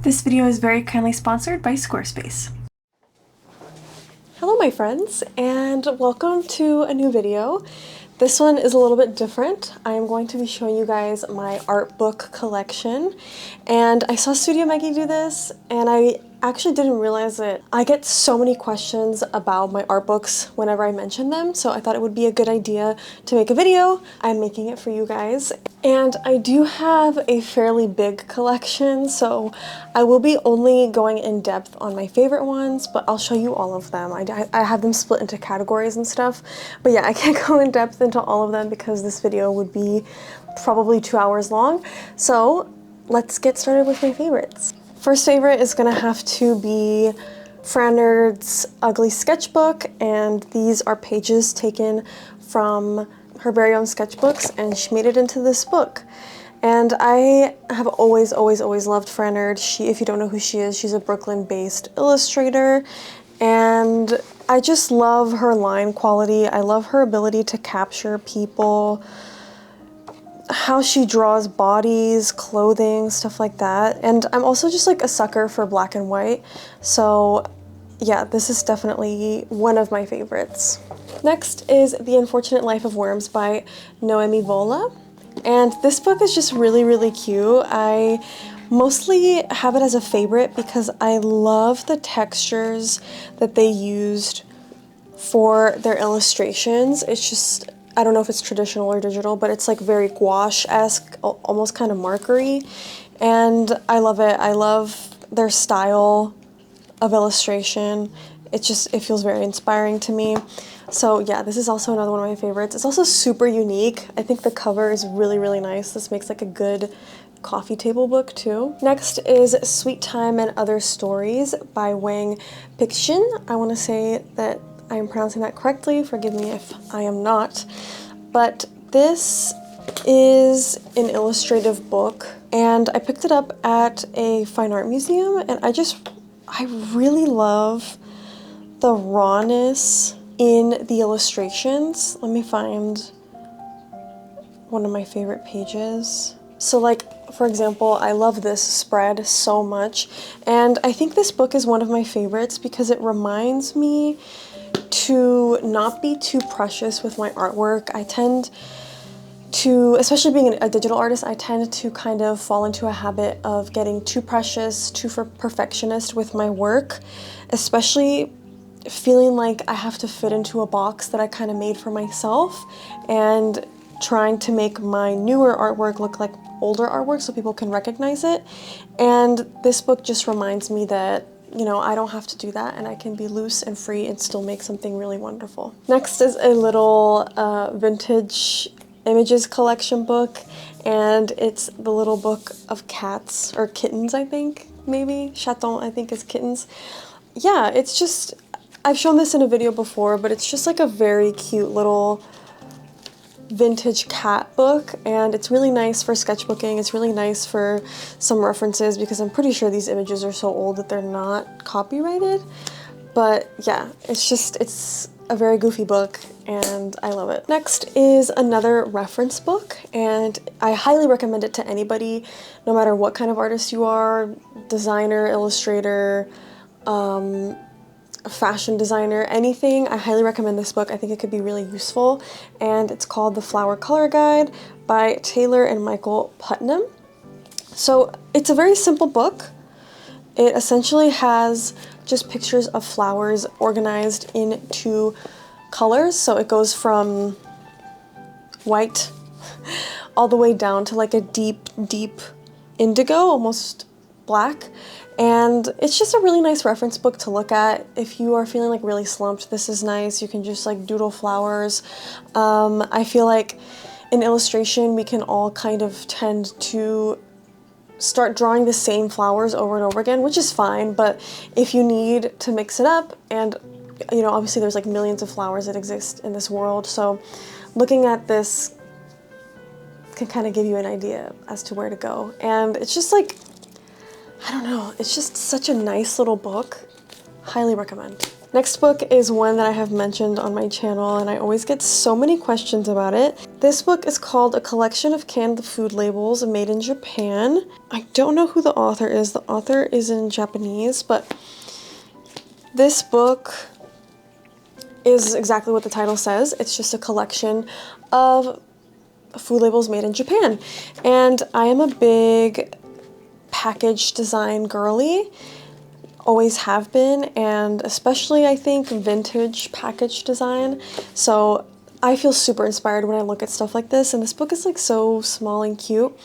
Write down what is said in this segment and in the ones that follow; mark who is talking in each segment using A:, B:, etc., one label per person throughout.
A: This video is very kindly sponsored by Squarespace.
B: Hello my friends, and welcome to a new video. This one is a little bit different. I am going to be showing you guys my art book collection, and I saw Studio Maggie do this and I actually didn't realize it. I get so many questions about my art books whenever I mention them, so I thought it would be a good idea to make a video. I'm making it for you guys. And I do have a fairly big collection, so I will be only going in depth on my favorite ones, but I'll show you all of them. I have them split into categories and stuff, but yeah, I can't go in depth into all of them because this video would be probably 2 hours long. So let's get started with my favorites. First favorite is gonna have to be Frannerd's Ugly Sketchbook, and these are pages taken from her very own sketchbooks, and she made it into this book. And I have always loved Frannerd. If you don't know who she is, she's a Brooklyn-based illustrator, and I just love her line quality. I love her ability to capture people, how she draws bodies, clothing, stuff like that. And I'm also just like a sucker for black and white, so yeah, this is definitely one of my favorites. Next is The Unfortunate Life of Worms by Noemi Vola, and this book is just really cute. I mostly have it as a favorite because I love the textures that they used for their illustrations. It's just, I don't know if it's traditional or digital, but it's like very gouache-esque, almost kind of markery, and I love it. I love their style of illustration. It feels very inspiring to me. So yeah, this is also another one of my favorites. It's also super unique. I think the cover is really nice. This makes like a good coffee table book too. Next is Sweet Time and Other Stories by Wang Pixin. I want to say that I am pronouncing that correctly. Forgive me if I am not. But this is an illustrative book, and I picked it up at a fine art museum, and I really love the rawness in the illustrations. Let me find one of my favorite pages. So like, for example, I love this spread so much, and I think this book is one of my favorites because it reminds me to not be too precious with my artwork. I tend to, especially being a digital artist, I tend to kind of fall into a habit of getting too precious, too perfectionist with my work, especially feeling like I have to fit into a box that I kind of made for myself, and trying to make my newer artwork look like older artwork so people can recognize it. And this book just reminds me that, you know, I don't have to do that, and I can be loose and free and still make something really wonderful. Next is a little vintage images collection book, and it's the little book of cats, or kittens, I think, maybe. Chatons, I think, is kittens. Yeah, it's just, I've shown this in a video before, but it's just like a very cute little vintage cat book, and it's really nice for sketchbooking. It's really nice for some references because I'm pretty sure these images are so old that they're not copyrighted. But yeah, it's a very goofy book, and I love it. Next is another reference book, and I highly recommend it to anybody, no matter what kind of artist you are, designer, illustrator, fashion designer, anything. I highly recommend this book. I think it could be really useful, and it's called The Flower Color Guide by Taylor and Michael Putnam. So it's a very simple book. It essentially has just pictures of flowers organized into colors, so it goes from white all the way down to like a deep indigo, almost black. And it's just a really nice reference book to look at. If you are feeling like really slumped, this is nice. You can just like doodle flowers. I feel like in illustration, we can all kind of tend to start drawing the same flowers over and over again, which is fine, but if you need to mix it up, and you know, obviously there's like millions of flowers that exist in this world, so looking at this can kind of give you an idea as to where to go. And it's just like, I don't know, it's just such a nice little book. Highly recommend. Next book is one that I have mentioned on my channel and I always get so many questions about it. This book is called A Collection of Canned Food Labels Made in Japan. I don't know who the author is. The author is in Japanese, but this book is exactly what the title says. It's just a collection of food labels made in Japan. And I am a big package design girly. Always have been, and especially I think vintage package design. So I feel super inspired when I look at stuff like this, and this book is like so small and cute.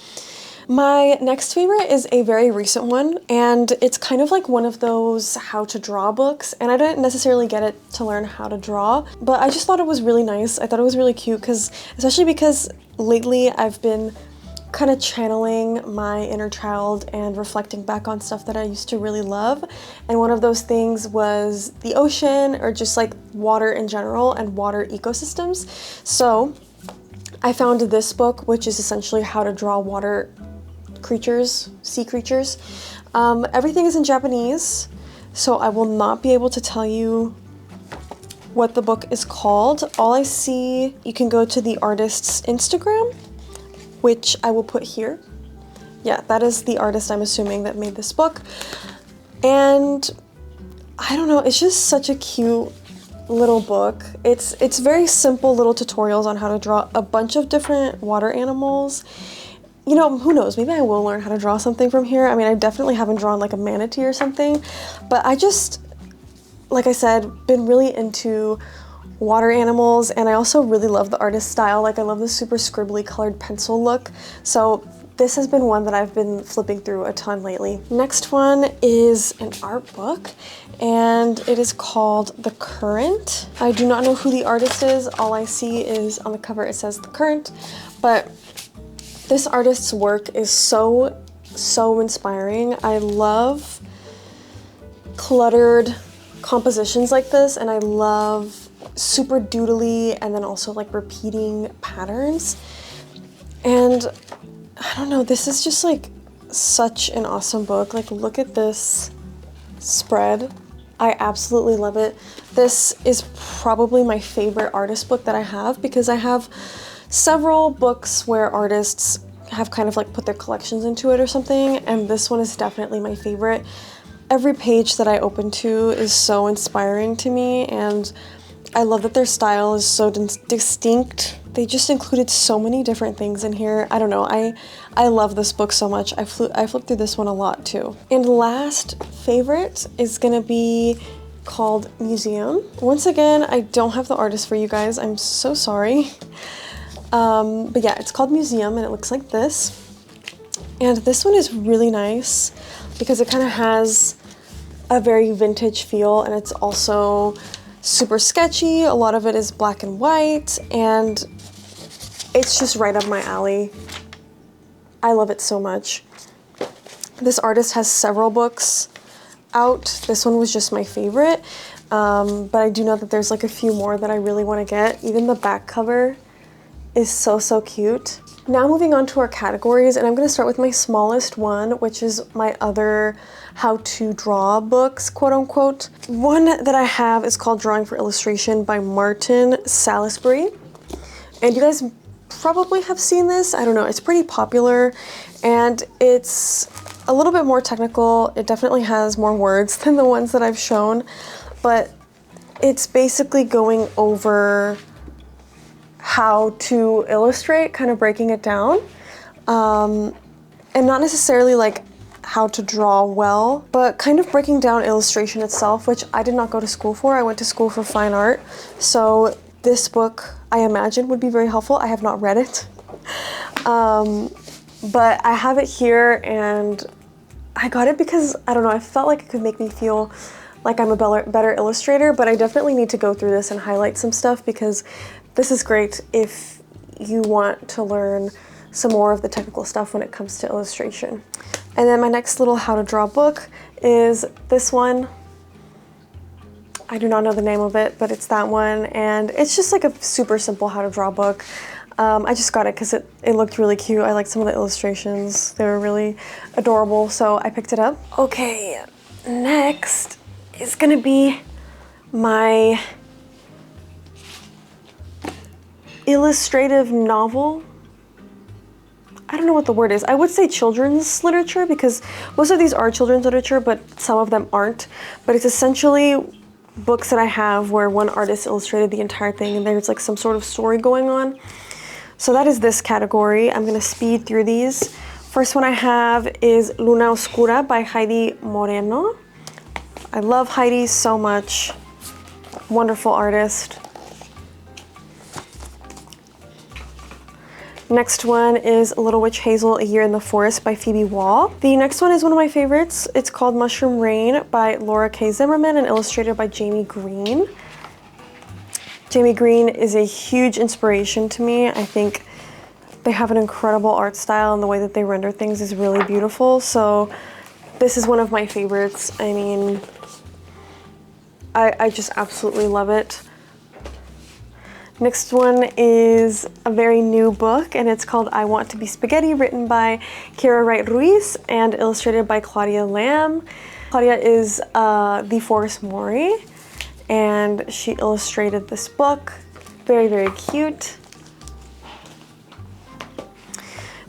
B: My next favorite is a very recent one, and it's kind of like one of those how to draw books, and I didn't necessarily get it to learn how to draw, but I just thought it was really nice. I thought it was really cute, especially because lately I've been kind of channeling my inner child and reflecting back on stuff that I used to really love. And one of those things was the ocean, or just like water in general and water ecosystems. So I found this book, which is essentially how to draw water creatures, sea creatures. Everything is in Japanese, so I will not be able to tell you what the book is called. All I see, you can go to the artist's Instagram, which I will put here. Yeah, that is the artist, I'm assuming, that made this book. And I don't know, it's just such a cute little book. It's very simple little tutorials on how to draw a bunch of different water animals. You know, who knows, maybe I will learn how to draw something from here. I mean, I definitely haven't drawn like a manatee or something, but I just, like I said, been really into water animals, and I also really love the artist style. Like, I love the super scribbly colored pencil look. So this has been one that I've been flipping through a ton lately. Next one is an art book, and it is called The Current. I do not know who the artist is. All I see is on the cover it says The Current, but this artist's work is so inspiring. I love cluttered compositions like this, and I love super doodly and then also like repeating patterns. And I don't know, this is just like such an awesome book. Like, look at this spread. I absolutely love it. This is probably my favorite artist book that I have, because I have several books where artists have kind of like put their collections into it or something, and this one is definitely my favorite. Every page that I open to is so inspiring to me, and I love that their style is so distinct. They just included so many different things in here. I don't know, I love this book so much. I flipped through this one a lot too. And last favorite is gonna be called Museum. Once again, I don't have the artist for you guys. I'm so sorry. But yeah, it's called Museum, and it looks like this. And this one is really nice because it kind of has a very vintage feel, and it's also super sketchy. A lot of it is black and white, and it's just right up my alley. I love it so much. This artist has several books out. This one was just my favorite, but I do know that there's like a few more that I really want to get. Even the back cover is so cute. Now moving on to our categories, and I'm going to start with my smallest one, which is my other how to draw books, quote unquote. One that I have is called Drawing for Illustration by Martin Salisbury. And you guys probably have seen this. I don't know, it's pretty popular, and it's a little bit more technical. It definitely has more words than the ones that I've shown, but it's basically going over how to illustrate, kind of breaking it down, and not necessarily like how to draw well, but kind of breaking down illustration itself, which I did not go to school for. I went to school for fine art, so this book I imagine would be very helpful. I have not read it, but I have it here, and I got it because, I don't know, I felt like it could make me feel like I'm a better illustrator, but I definitely need to go through this and highlight some stuff, because this is great if you want to learn some more of the technical stuff when it comes to illustration. And then my next little how to draw book is this one. I do not know the name of it, but it's that one, and it's just like a super simple how to draw book. I just got it because it looked really cute. I liked some of the illustrations. They were really adorable, so I picked it up. Okay, next is gonna be my illustrative novel. I don't know what the word is. I would say children's literature because most of these are children's literature, but some of them aren't. But it's essentially books that I have where one artist illustrated the entire thing and there's like some sort of story going on. So that is this category. I'm gonna speed through these. First one I have is Luna Oscura by Heidi Moreno. I love Heidi so much. Wonderful artist. Next one is Little Witch Hazel, A Year in the Forest by Phoebe Wall. The next one is one of my favorites. It's called Mushroom Rain by Laura K. Zimmerman and illustrated by Jamie Green. Jamie Green is a huge inspiration to me. I think they have an incredible art style and the way that they render things is really beautiful. So this is one of my favorites. I mean, I just absolutely love it. Next one is a very new book and it's called I Want to Be Spaghetti, written by Kira Wright Ruiz and illustrated by Claudia Lamb. Claudia is the Forest Mori and she illustrated this book. Very, very cute.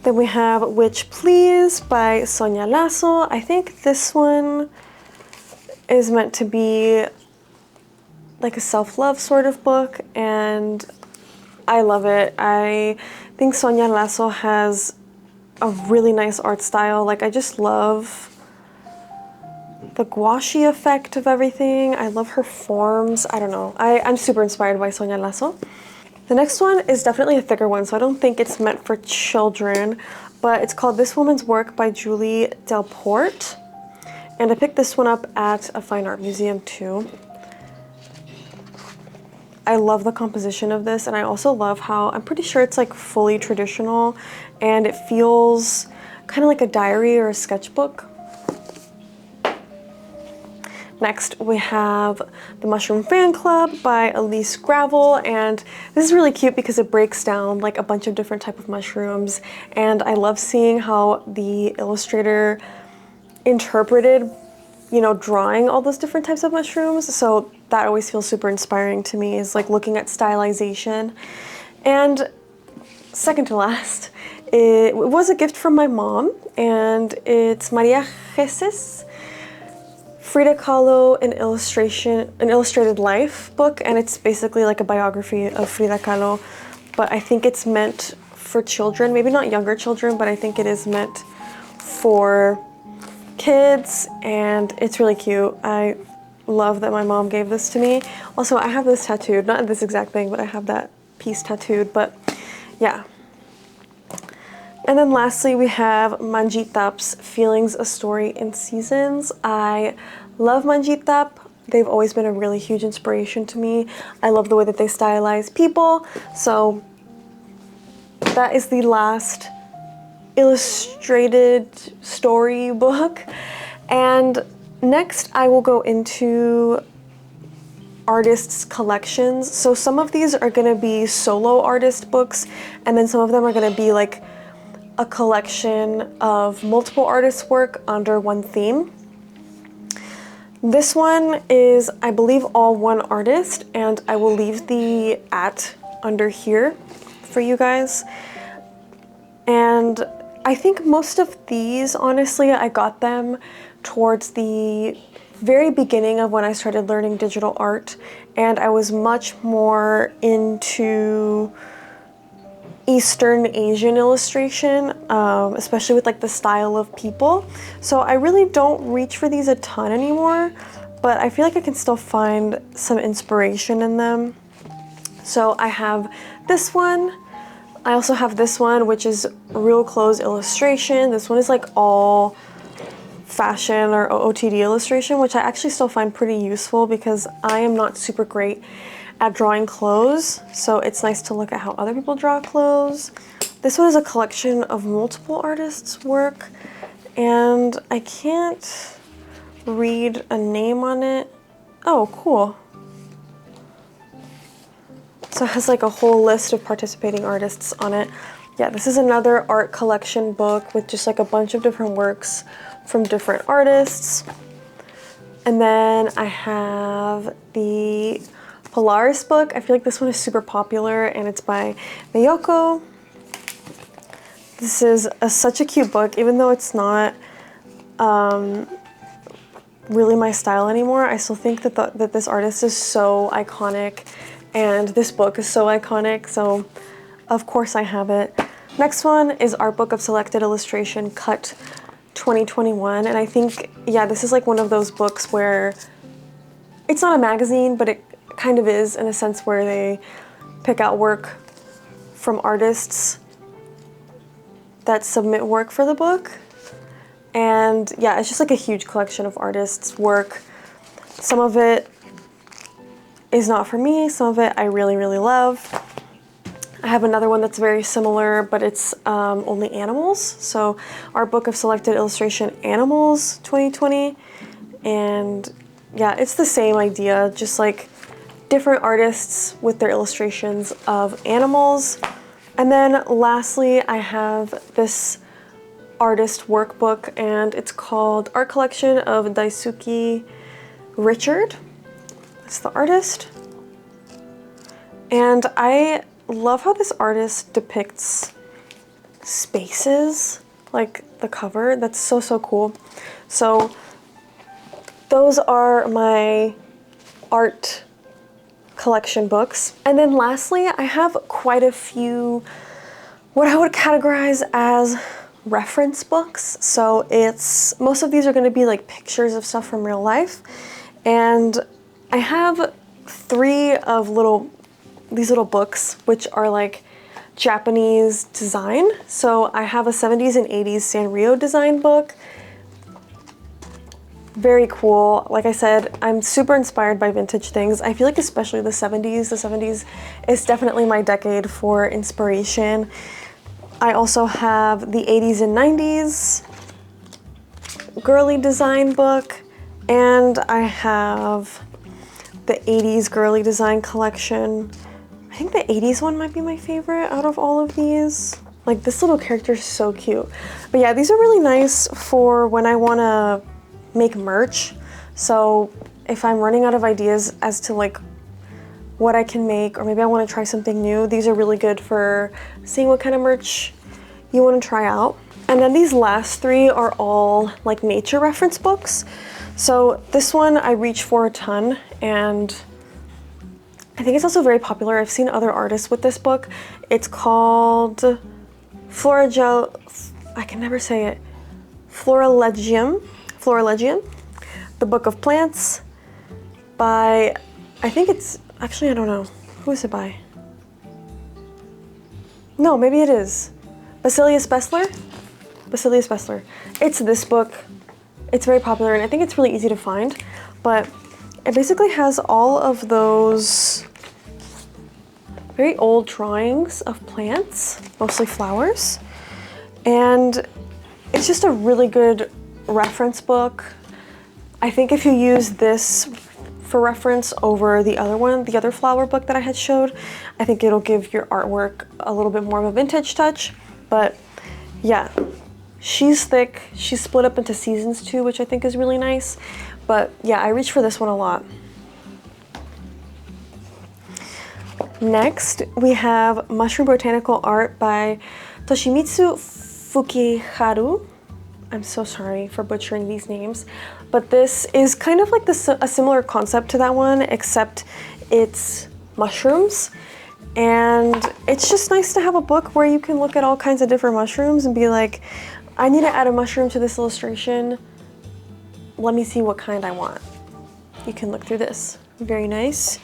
B: Then we have Witch Please by Sonia Lasso. I think this one is meant to be like a self-love sort of book and I love it. I think Sonia Lasso has a really nice art style. Like I just love the gouache effect of everything. I love her forms. I don't know. I'm super inspired by Sonia Lasso. The next one is definitely a thicker one, so I don't think it's meant for children, but it's called This Woman's Work by Julie Delporte. And I picked this one up at a fine art museum too. I love the composition of this, and I also love how I'm pretty sure it's like fully traditional and it feels kind of like a diary or a sketchbook. Next we have The Mushroom Fan Club by Elise Gravel, and this is really cute because it breaks down like a bunch of different types of mushrooms, and I love seeing how the illustrator interpreted, you know, drawing all those different types of mushrooms. So that always feels super inspiring to me, is like looking at stylization. And second to last, it was a gift from my mom, and it's Maria Jesus Frida Kahlo, an illustrated life book, and it's basically like a biography of Frida Kahlo, but I think it's meant for children, maybe not younger children, but I think it is meant for kids, and it's really cute. I love that my mom gave this to me. Also, I have this tattooed, not this exact thing, but I have that piece tattooed, but yeah. And then lastly, we have Manjit Thap's Feelings, A Story in Seasons. I love Manjit Thap. They've always been a really huge inspiration to me. I love the way that they stylize people. So that is the last illustrated story book. And next I will go into artists' collections. So some of these are gonna be solo artist books, and then some of them are gonna be like a collection of multiple artists' work under one theme. This one is, I believe, all one artist, and I will leave the @ under here for you guys. And I think most of these, honestly, I got them towards the very beginning of when I started learning digital art, and I was much more into Eastern Asian illustration, especially with like the style of people. So I really don't reach for these a ton anymore, but I feel like I can still find some inspiration in them. So I have this one. I also have this one, which is real clothes illustration. This one is like all fashion or OOTD illustration, which I actually still find pretty useful because I am not super great at drawing clothes, so it's nice to look at how other people draw clothes. This one is a collection of multiple artists' work, and I can't read a name on it. Oh, cool. So it has like a whole list of participating artists on it. Yeah, this is another art collection book with just like a bunch of different works from different artists. And then I have the Polaris book. I feel like this one is super popular, and it's by Miyoko. This is such a cute book, even though it's not really my style anymore. I still think that this artist is so iconic, and this book is so iconic, so of course I have it. Next one is Art Book of Selected Illustration Cut 2021, and I think, yeah, this is like one of those books where it's not a magazine, but it kind of is in a sense, where they pick out work from artists that submit work for the book. And yeah, it's just like a huge collection of artists' work. Some of it is not for me, some of it I really, really love. I have another one that's very similar, but it's only animals. So Art Book of Selected Illustration Animals 2020. And yeah, it's the same idea, just like different artists with their illustrations of animals. And then lastly, I have this artist workbook, and it's called Art Collection of Daisuke Richard. That's the artist. And I love how this artist depicts spaces, like the cover. That's so, so cool. So those are my art collection books. And then lastly, I have quite a few what I would categorize as reference books. So most of these are going to be like pictures of stuff from real life. And I have 3 of these little books, which are like Japanese design. So I have a 70s and 80s Sanrio design book. Very cool. Like I said, I'm super inspired by vintage things. I feel like especially the 70s. The 70s is definitely my decade for inspiration. I also have the 80s and 90s girly design book, and I have the 80s girly design collection. I think the 80s one might be my favorite out of all of these. Like, this little character is so cute. But yeah, these are really nice for when I want to make merch. So if I'm running out of ideas as to like what I can make, or maybe I want to try something new, these are really good for seeing what kind of merch you want to try out. And then these last 3 are all like nature reference books. So this one I reach for a ton, and I think it's also very popular. I've seen other artists with this book. It's called I can never say it. Florilegium, The Book of Plants by, I think it's, actually I don't know. Who is it by? No, maybe it is. Basilius Bessler? Basilius Bessler. It's this book. It's very popular, and I think it's really easy to find, but it basically has all of those very old drawings of plants, mostly flowers, and it's just a really good reference book. I think if you use this for reference over the other one, the other flower book that I had showed, I think it'll give your artwork a little bit more of a vintage touch. But yeah, she's thick. She's split up into seasons too, which I think is really nice. But yeah, I reach for this one a lot. Next, we have Mushroom Botanical Art by Toshimitsu Fukiharu. I'm so sorry for butchering these names, but this is kind of like a similar concept to that one, except it's mushrooms. And it's just nice to have a book where you can look at all kinds of different mushrooms and be like, I need to add a mushroom to this illustration. Let me see what kind I want. You can look through this. Very nice.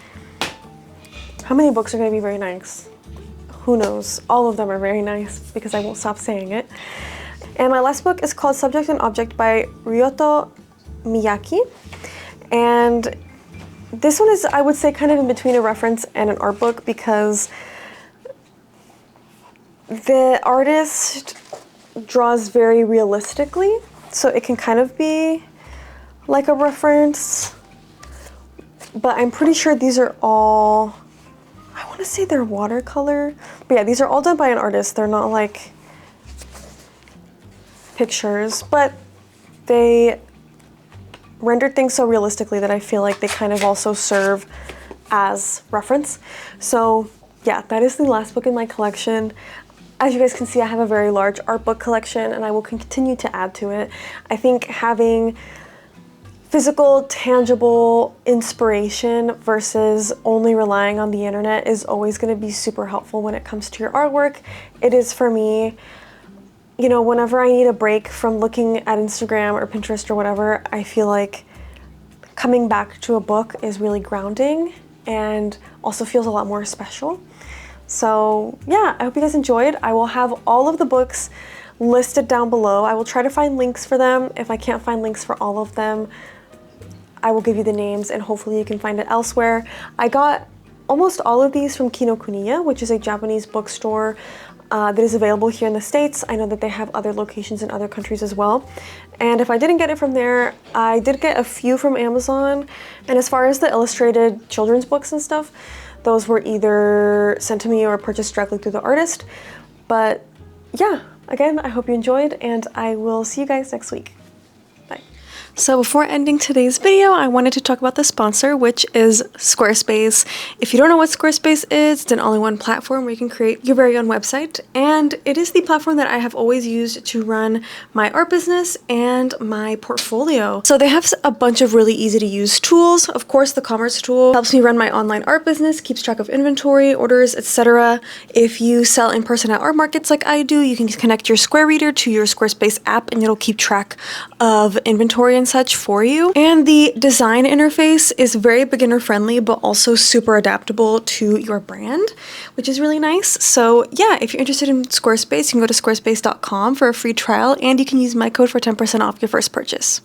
B: How many books are going to be very nice? Who knows? All of them are very nice because I won't stop saying it. And my last book is called Subject and Object by Ryoto Miyake. And this one is, I would say, kind of in between a reference and an art book, because the artist draws very realistically, so it can kind of be like a reference. But I'm pretty sure these are all, I want to say they're watercolor. But yeah, these are all done by an artist. They're not like pictures, but they rendered things so realistically that I feel like they kind of also serve as reference. So yeah, that is the last book in my collection. As you guys can see, I have a very large art book collection and I will continue to add to it. I think having physical, tangible inspiration versus only relying on the internet is always going to be super helpful when it comes to your artwork. It is for me. You know, whenever I need a break from looking at Instagram or Pinterest or whatever, I feel like coming back to a book is really grounding and also feels a lot more special. So yeah, I hope you guys enjoyed. I will have all of the books listed down below. I will try to find links for them. If I can't find links for all of them, I will give you the names and hopefully you can find it elsewhere. I got almost all of these from Kinokuniya, which is a Japanese bookstore that is available here in the States. I know that they have other locations in other countries as well. And if I didn't get it from there, I did get a few from Amazon. And as far as the illustrated children's books and stuff, those were either sent to me or purchased directly through the artist. But yeah, again, I hope you enjoyed and I will see you guys next week. So before ending today's video, I wanted to talk about the sponsor, which is Squarespace. If you don't know what Squarespace is, it's an all-in-one platform where you can create your very own website. And it is the platform that I have always used to run my art business and my portfolio. So they have a bunch of really easy to use tools. Of course, the commerce tool helps me run my online art business, keeps track of inventory, orders, etc. If you sell in person at art markets like I do, you can connect your Square Reader to your Squarespace app and it'll keep track of inventory and such for you. And the design interface is very beginner friendly, but also super adaptable to your brand, which is really nice. So yeah, if you're interested in Squarespace, you can go to squarespace.com for a free trial and you can use my code for 10% off your first purchase.